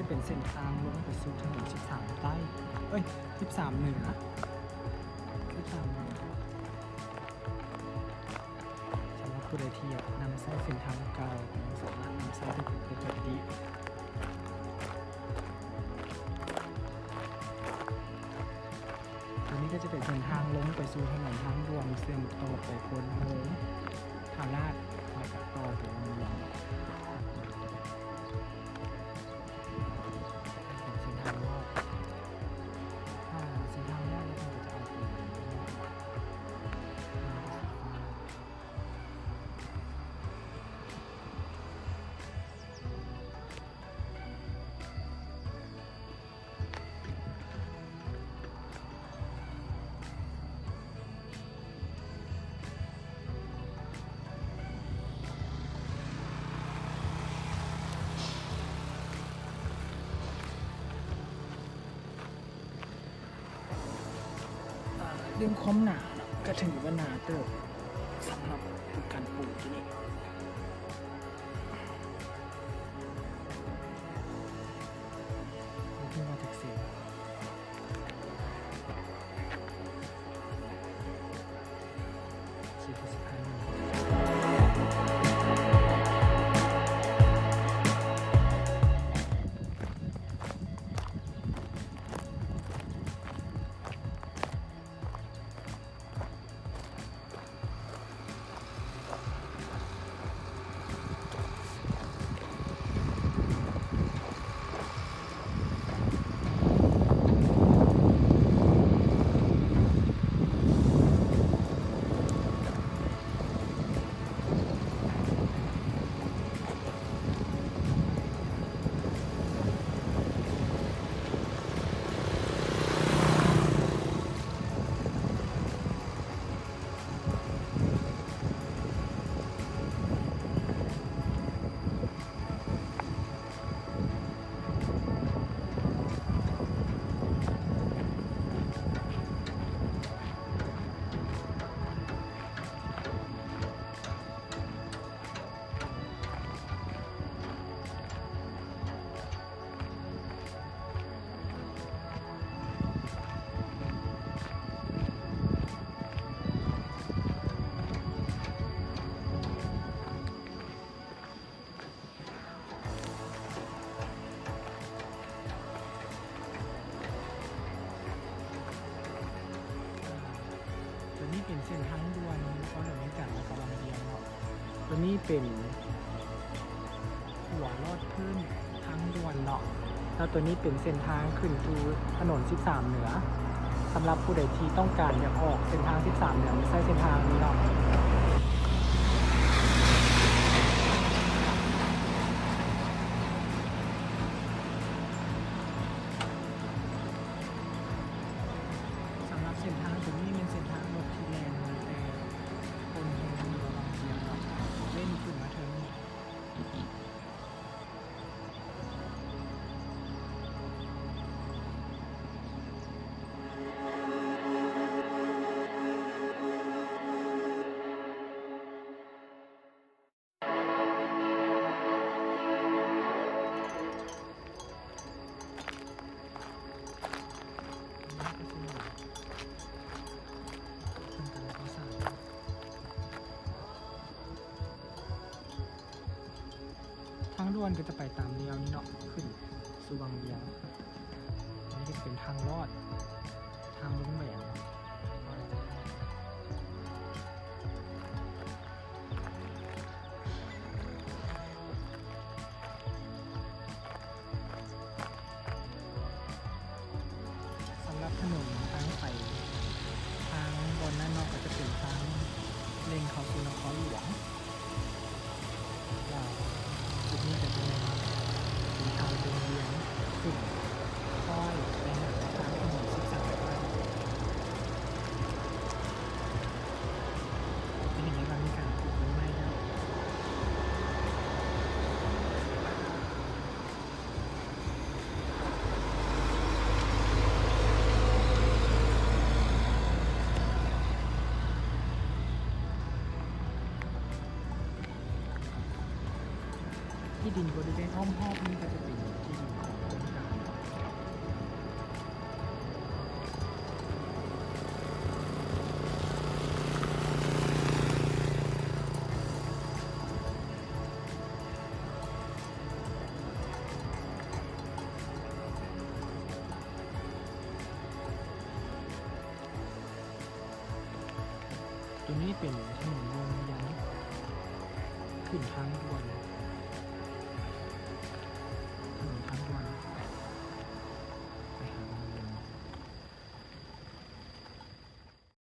จะเป็นเส้นทางลงไปสู่ถนน13 ใต้13 เหนือ13 เหนือสำหรับผู้ใดที่อยากนำใช้เส้นทางเก่าสามารถนำใช้ได้ปกติอันนี้ก็จะเป็นเส้นทางลงไปสู่ถนนทางด่วนเชื่อมต่อไปพนโฮงทางลาดมาจากต่อไปเมืองเรื่องความหนาก็ถือว่าหนาเติบสำหรับการปลูกที่นี่ที่มาจากเสียงสีสุดท้ายเป็นเส้นทางด่วนเพราะเดี๋ยวนี้จัดมากับลำเลียงเนาะตัวนี้เป็นหัวลอดพื้นทางด่วนเนาะแล้วตัวนี้เป็นเส้นทางขึ้นสู่ถนน13 เหนือสำหรับผู้ใดที่ต้องการอยากออกเส้นทาง13 เหนือไม่ใช่เส้นทางนี้เนาะสำหรับเส้นทางตัวนี้เป็นเส้นทางรถที่แรงแต่คนเฮงมีระวังเสียงเนาะเล่นขึ้นมาเถิงทางด่วนก็จะไปตามแนวนี้เนาะขึ้นสู่บางเวียงอันนี้จะเป็นทางลอดทางลุงแหวน ที่ดินบริเวณอ้อมรอบนี้ก็จะเป็นที่ดินของโครงการเนาะตัวนี้เป็นถนนวงเวียนขึ้นทางด่วน